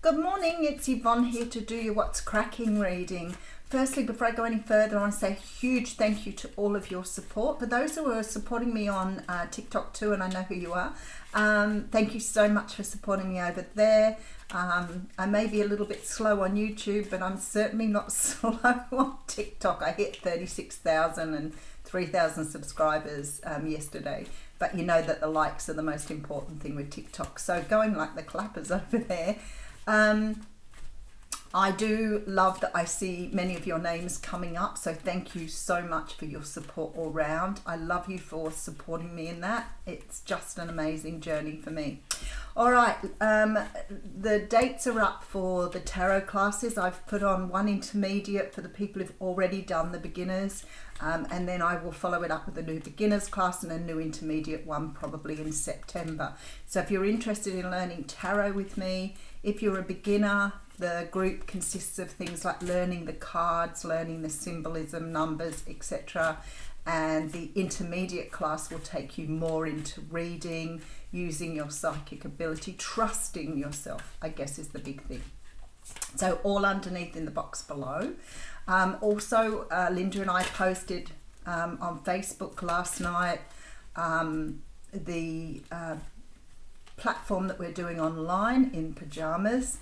Good morning, it's Yvonne here to do your What's Cracking reading. Firstly, before I go any further, I want to say a huge thank you to all of your support. For those who are supporting me on TikTok too, and I know who you are, thank you so much for supporting me over there. I may be a little bit slow on YouTube, but I'm certainly not slow on TikTok. I hit 36,000 and 3,000 subscribers yesterday. But you know that the likes are the most important thing with TikTok. So going like the clappers over there. I do love that I see many of your names coming up, so thank you so much for your support all round. I love you for supporting me in that. It's just an amazing journey for me. All right, the dates are up for the tarot classes. I've put on one intermediate for the people who've already done the beginners, and then I will follow it up with a new beginners class and a new intermediate one probably in September. So if you're interested in learning tarot with me, if you're a beginner, the group consists of things like learning the cards, learning the symbolism, numbers, etc. And the intermediate class will take you more into reading, using your psychic ability, trusting yourself, I guess is the big thing. So all underneath in the box below. Also, Linda and I posted on Facebook last night the platform that we're doing online in pajamas.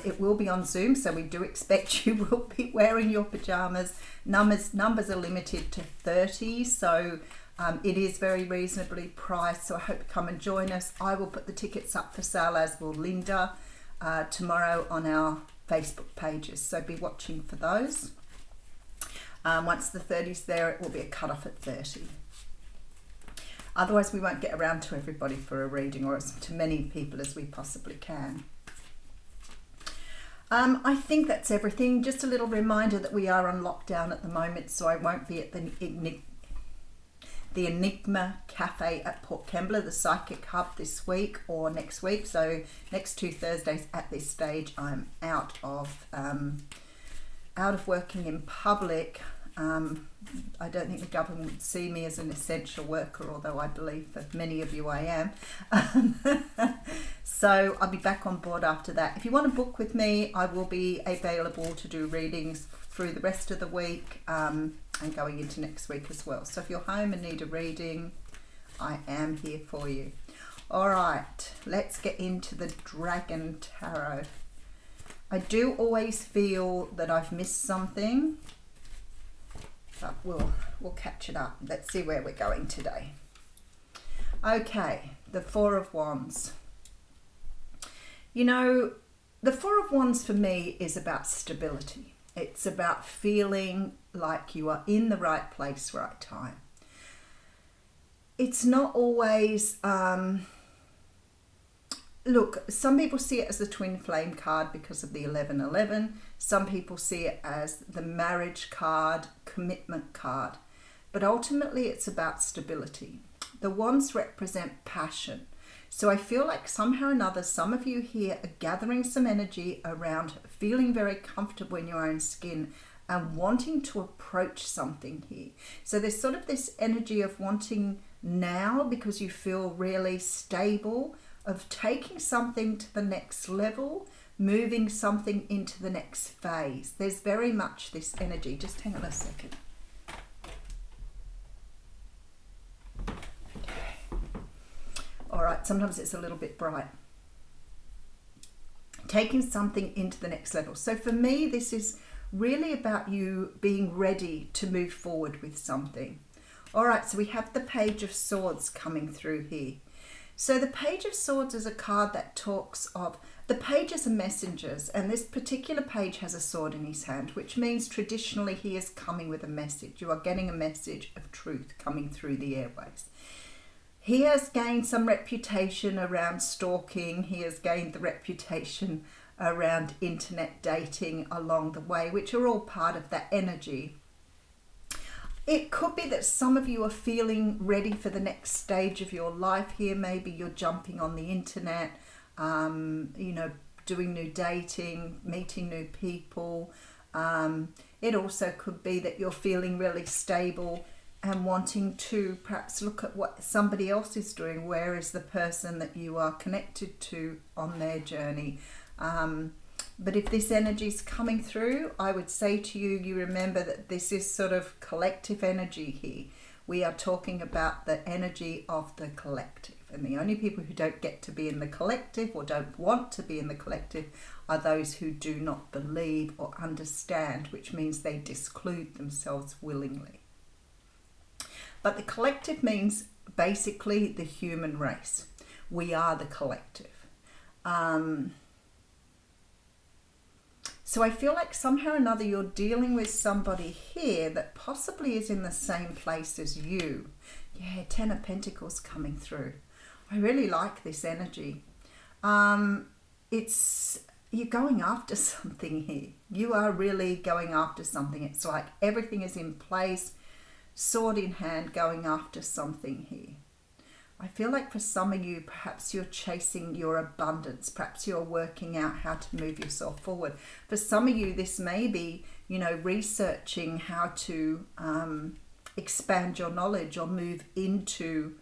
It will be on Zoom, so we do expect you will be wearing your pajamas. Numbers are limited to 30, so it is very reasonably priced, so I hope you come and join us. I will put the tickets up for sale, as will Linda, tomorrow on our Facebook pages, so be watching for those. Once the 30's there, it will be a cut-off at 30. Otherwise, we won't get around to everybody for a reading, or as to many people as we possibly can. I think that's everything. Just a little reminder that we are on lockdown at the moment, so I won't be at the Enigma Cafe at Port Kembla, the psychic hub, this week or next week. So next 2 Thursdays at this stage, I'm out of working in public. I don't think the government would see me as an essential worker, although I believe for many of you I am. So I'll be back on board after that. If you want to book with me, I will be available to do readings through the rest of the week and going into next week as well. So if you're home and need a reading, I am here for you. All right, let's get into the Dragon Tarot. I do always feel that I've missed something, but we'll catch it up. Let's see where we're going today. Okay, the Four of Wands. You know, the Four of Wands for me is about stability. It's about feeling like you are in the right place, right time. It's not always, look, some people see it as the twin flame card because of the 1111. Some people see it as the marriage card, commitment card. But ultimately it's about stability. The wands represent passion. So I feel like somehow or another, some of you here are gathering some energy around feeling very comfortable in your own skin and wanting to approach something here. So there's sort of this energy of wanting now because you feel really stable, of taking something to the next level, moving something into the next phase. There's very much this energy. Just hang on a second. All right, sometimes it's a little bit bright. Taking something into the next level. So for me, this is really about you being ready to move forward with something. All right, so we have the Page of Swords coming through here. So the Page of Swords is a card that talks of, the pages are messengers, and this particular page has a sword in his hand, which means traditionally he is coming with a message. You are getting a message of truth coming through the airways. He has gained some reputation around stalking. He has gained the reputation around internet dating along the way, which are all part of that energy. It could be that some of you are feeling ready for the next stage of your life here. Maybe you're jumping on the internet, you know, doing new dating, meeting new people. It also could be that you're feeling really stable and wanting to perhaps look at what somebody else is doing. Where is the person that you are connected to on their journey? But if this energy is coming through, I would say to you, you remember that this is sort of collective energy here. We are talking about the energy of the collective. And the only people who don't get to be in the collective or don't want to be in the collective are those who do not believe or understand, which means they disclude themselves willingly. But the collective means basically the human race. We are the collective. So I feel like somehow or another you're dealing with somebody here that possibly is in the same place as you. Yeah, Ten of Pentacles coming through. I really like this energy. You're going after something here. You are really going after something. It's like everything is in place, sword in hand, going after something here. I feel like for some of you, perhaps you're chasing your abundance. Perhaps you're working out how to move yourself forward. For some of you, this may be, researching how to expand your knowledge or move into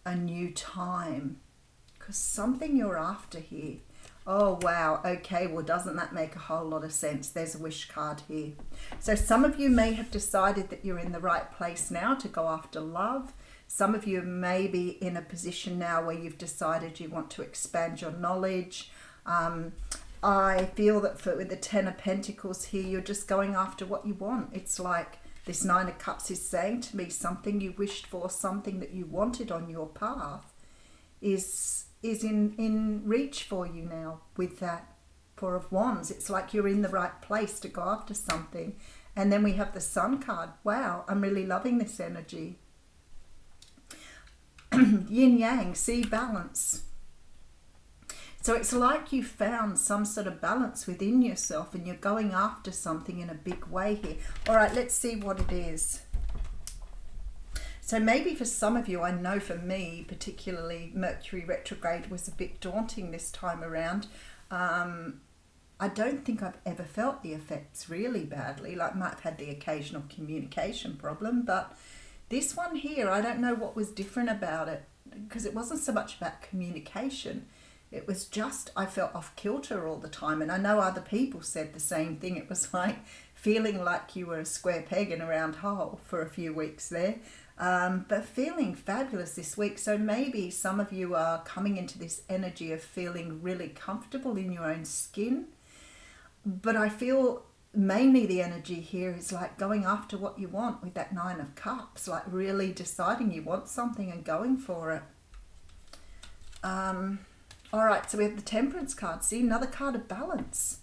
a new time. Because something you're after here. Oh, wow. Okay, well, doesn't that make a whole lot of sense? There's a wish card here. So some of you may have decided that you're in the right place now to go after love. Some of you may be in a position now where you've decided you want to expand your knowledge. I feel that with the Ten of Pentacles here, you're just going after what you want. It's like this Nine of Cups is saying to me, something you wished for, something that you wanted on your path is in reach for you now with that Four of Wands. It's like you're in the right place to go after something. And then we have the Sun card. Wow, I'm really loving this energy. Yin Yang, see balance. So it's like you found some sort of balance within yourself and you're going after something in a big way here. All right, let's see what it is. So maybe for some of you, I know for me, particularly Mercury retrograde was a bit daunting this time around. I don't think I've ever felt the effects really badly. Like, might have had the occasional communication problem, but this one here, I don't know what was different about it, because it wasn't so much about communication. It was just, I felt off kilter all the time. And I know other people said the same thing. It was like feeling like you were a square peg in a round hole for a few weeks there. But feeling fabulous this week. So maybe some of you are coming into this energy of feeling really comfortable in your own skin. But I feel mainly the energy here is like going after what you want with that Nine of Cups, like really deciding you want something and going for it. All right, so we have the Temperance card. See, another card of balance.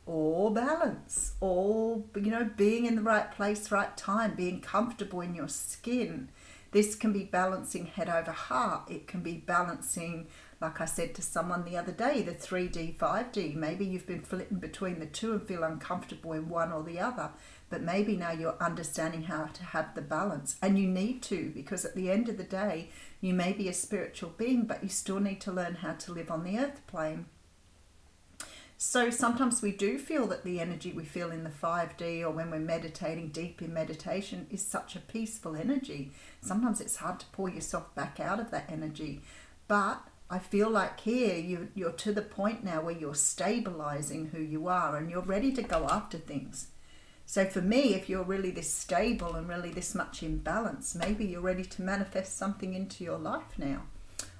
All balance, all, being in the right place, right time, being comfortable in your skin. This can be balancing head over heart. It can be balancing, like I said to someone the other day, the 3D, 5D. Maybe you've been flitting between the two and feel uncomfortable in one or the other. But maybe now you're understanding how to have the balance. And you need to, because at the end of the day, you may be a spiritual being, but you still need to learn how to live on the earth plane. So sometimes we do feel that the energy we feel in the 5D or when we're meditating deep in meditation is such a peaceful energy. Sometimes it's hard to pull yourself back out of that energy. But I feel like here you're to the point now where you're stabilizing who you are and you're ready to go after things. So for me, if you're really this stable and really this much in balance, maybe you're ready to manifest something into your life now.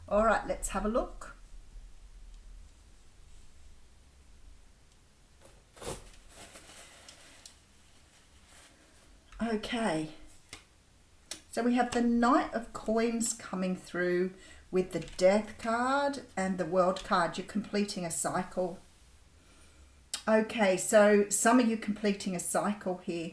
All right, let's have a look. Okay, so we have the Knight of Coins coming through with the Death card and the World card. You're completing a cycle. Okay, so some of you completing a cycle here.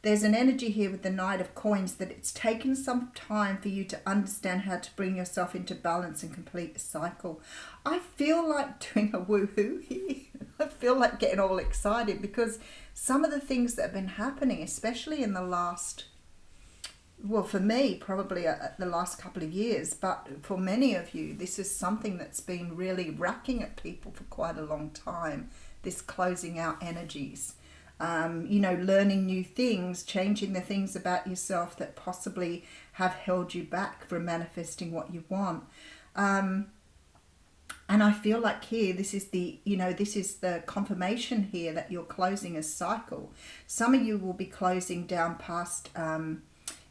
There's an energy here with the Knight of Coins that it's taken some time for you to understand how to bring yourself into balance and complete a cycle. I feel like doing a woohoo here. I feel like getting all excited because some of the things that have been happening, especially in the last, well, for me, probably the last couple of years, but for many of you, this is something that's been really racking at people for quite a long time, this closing out energies. you know, learning new things, changing the things about yourself that possibly have held you back from manifesting what you want. And I feel like here, this is the, you know, this is the confirmation here that you're closing a cycle. Some of you will be closing down past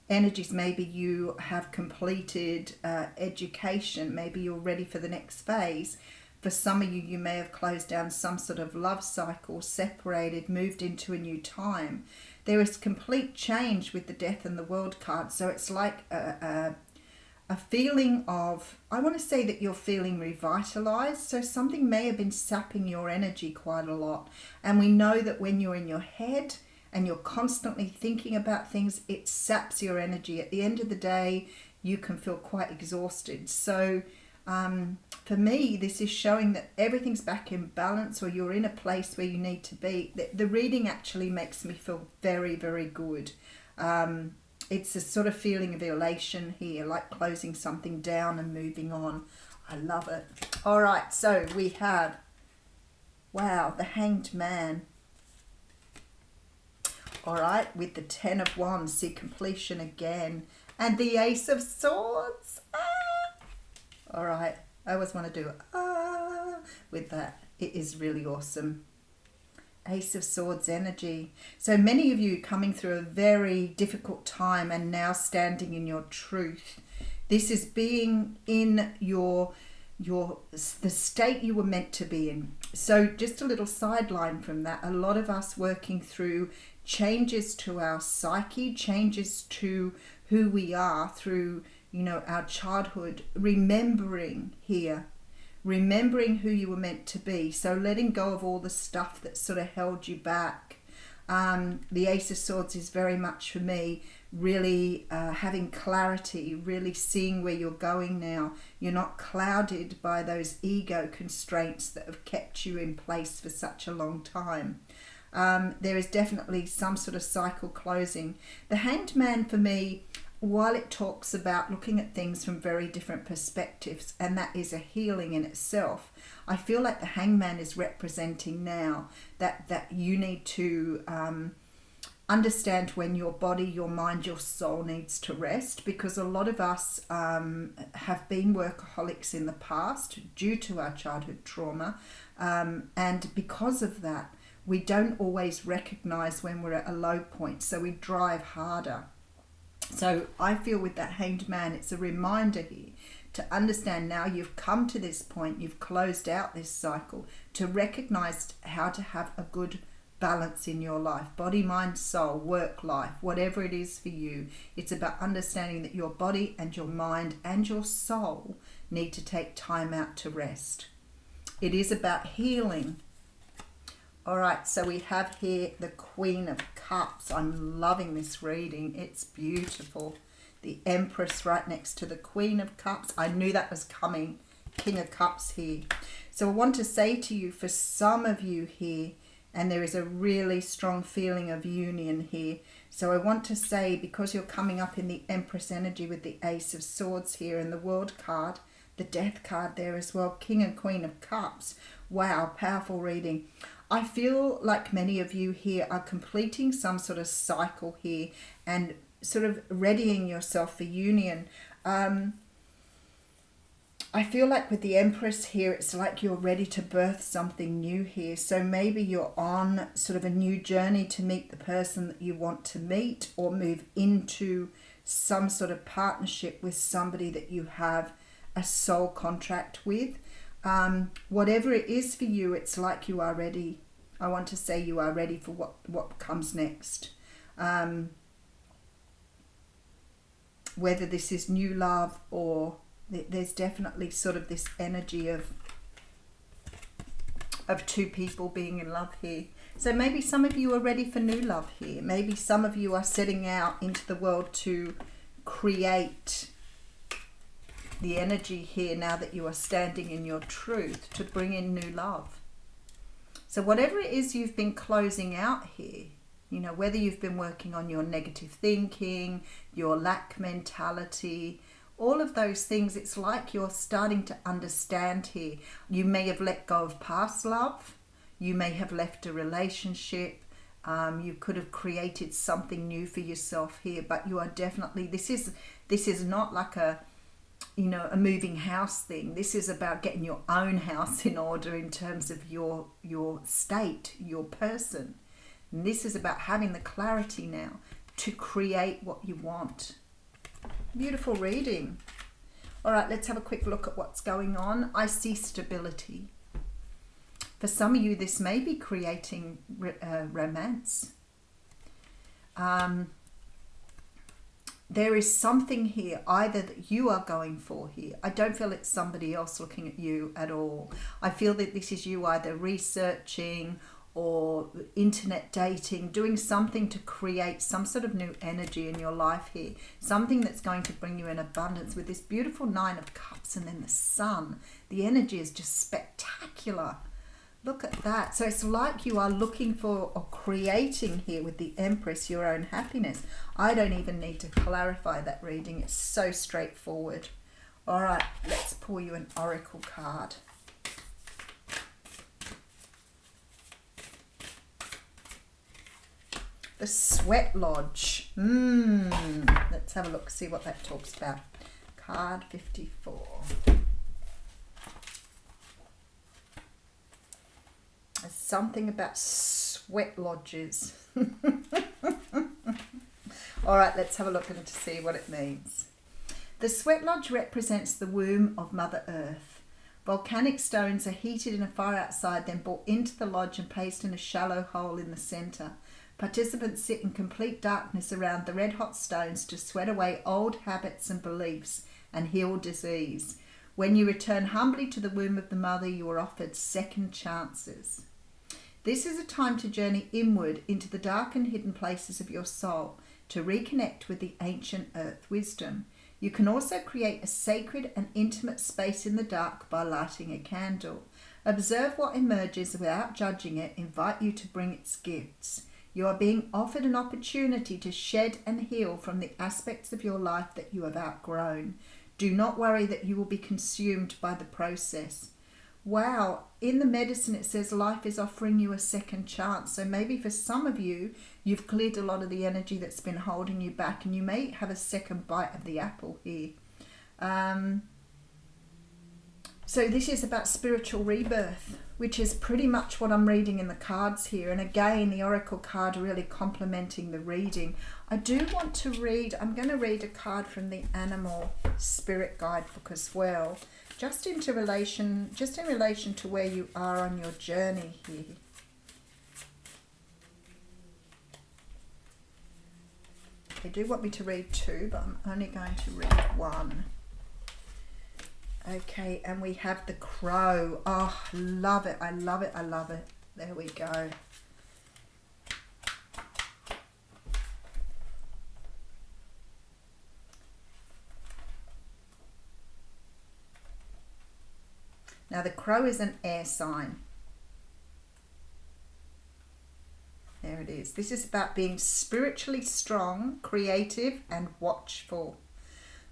energies. Maybe you have completed education. Maybe you're ready for the next phase. For some of you, you may have closed down some sort of love cycle, separated, moved into a new time. There is complete change with the Death and the World card. So it's like a feeling of, I want to say that you're feeling revitalized. So something may have been sapping your energy quite a lot. And we know that when you're in your head and you're constantly thinking about things, it saps your energy. At the end of the day, you can feel quite exhausted. So for me, this is showing that everything's back in balance, or you're in a place where you need to be. The reading actually makes me feel very, very good. It's a sort of feeling of elation here, like closing something down and moving on. I love it. All right, so we have, wow, the Hanged Man. All right, with the 10 of Wands, see completion again. And the Ace of Swords. All right, I always want to do with that. It is really awesome. Ace of Swords energy. So many of you coming through a very difficult time and now standing in your truth. This is being in the state you were meant to be in. So just a little sideline from that. A lot of us working through changes to our psyche, changes to who we are through, you know, our childhood, remembering here. Remembering who you were meant to be. So letting go of all the stuff that sort of held you back. The Ace of Swords is very much for me really having clarity, really seeing where you're going now. You're not clouded by those ego constraints that have kept you in place for such a long time. There is definitely some sort of cycle closing. The Hanged Man for me, while it talks about looking at things from very different perspectives, and that is a healing in itself, I feel like the Hangman is representing now that you need to understand when your body, your mind, your soul needs to rest, because a lot of us have been workaholics in the past due to our childhood trauma, and because of that, we don't always recognize when we're at a low point, so we drive harder. So I feel with that Hanged Man, it's a reminder here to understand now you've come to this point, you've closed out this cycle, to recognize how to have a good balance in your life, body, mind, soul, work life, whatever it is for you. It's about understanding that your body and your mind and your soul need to take time out to rest. It is about healing. All right, so we have here the Queen of Cups. I'm loving this reading. It's beautiful. The Empress right next to the Queen of Cups. I knew that was coming. King of Cups here. So I want to say to you, for some of you here, and there is a really strong feeling of union here. So I want to say, because you're coming up in the Empress energy with the Ace of Swords here and the World card, the Death card there as well, King and Queen of Cups. Wow, powerful reading. I feel like many of you here are completing some sort of cycle here and sort of readying yourself for union. I feel like with the Empress here, it's like you're ready to birth something new here. So maybe you're on sort of a new journey to meet the person that you want to meet, or move into some sort of partnership with somebody that you have a soul contract with. Whatever it is for you, it's like you are ready. I want to say you are ready for what comes next. Whether this is new love, or there's definitely sort of this energy of two people being in love here. So maybe some of you are ready for new love here. Maybe some of you are setting out into the world to create the energy here now that you are standing in your truth, to bring in new love. So whatever it is you've been closing out here, you know, whether you've been working on your negative thinking, your lack mentality, all of those things, it's like you're starting to understand here. You may have let go of past love. You may have left a relationship. You could have created something new for yourself here, but you are definitely, this is not like a, you know, a moving house thing. This is about getting your own house in order in terms of your state, your person. And this is about having the clarity now to create what you want. Beautiful reading. All right, let's have a quick look at what's going on. I see stability. For some of you, this may be creating romance. There is something here either that you are going for here. I don't feel it's somebody else looking at you at all. I feel that this is you either researching or internet dating, doing something to create some sort of new energy in your life here. Something that's going to bring you in abundance with this beautiful 9 of Cups and then the Sun. The energy is just spectacular. Look at that. So it's like you are looking for or creating here with the Empress your own happiness. I don't even need to clarify that reading. It's so straightforward. All right, let's pull you an oracle card. The Sweat Lodge. Let's have a look, see what that talks about. Card 54. There's something about sweat lodges. All right, let's have a look and to see what it means. The sweat lodge represents the womb of Mother Earth. Volcanic stones are heated in a fire outside, then brought into the lodge and placed in a shallow hole in the center. Participants sit in complete darkness around the red-hot stones to sweat away old habits and beliefs and heal disease. When you return humbly to the womb of the mother, you are offered second chances. This is a time to journey inward into the dark and hidden places of your soul to reconnect with the ancient earth wisdom. You can also create a sacred and intimate space in the dark by lighting a candle. Observe what emerges without judging it. Invite you to bring its gifts. You are being offered an opportunity to shed and heal from the aspects of your life that you have outgrown. Do not worry that you will be consumed by the process. Wow, in the medicine it says life is offering you a second chance. So maybe for some of you, you've cleared a lot of the energy that's been holding you back and you may have a second bite of the apple here. So this is about spiritual rebirth, which is pretty much what I'm reading in the cards here. And again, the oracle card really complementing the reading. I do want to read, I'm going to read a card from the Animal Spirit Guidebook as well. Just in relation to where you are on your journey here. They do want me to read 2, but I'm only going to read 1. Okay, and we have the Crow. Oh, love it. I love it. I love it. There we go. Now, the Crow is an air sign. There it is. This is about being spiritually strong, creative, and watchful.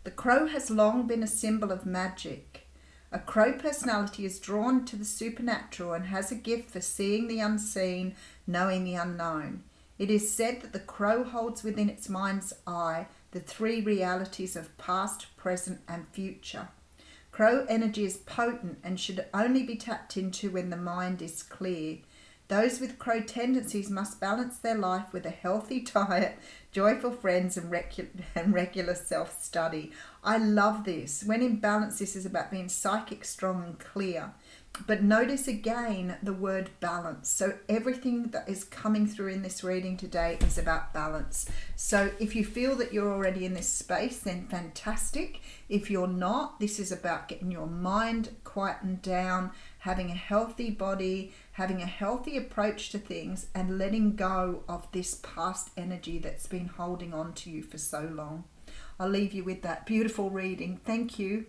The crow has long been a symbol of magic. A crow personality is drawn to the supernatural and has a gift for seeing the unseen, knowing the unknown. It is said that the crow holds within its mind's eye the 3 realities of past, present, and future. Crow energy is potent and should only be tapped into when the mind is clear. Those with crow tendencies must balance their life with a healthy diet, joyful friends, and regular self-study. I love this. When in balance, this is about being psychic, strong, and clear. But notice again the word balance. So everything that is coming through in this reading today is about balance. So if you feel that you're already in this space, then fantastic. If you're not, this is about getting your mind quietened down, having a healthy body, having a healthy approach to things, and letting go of this past energy that's been holding on to you for so long. I'll leave you with that beautiful reading. Thank you.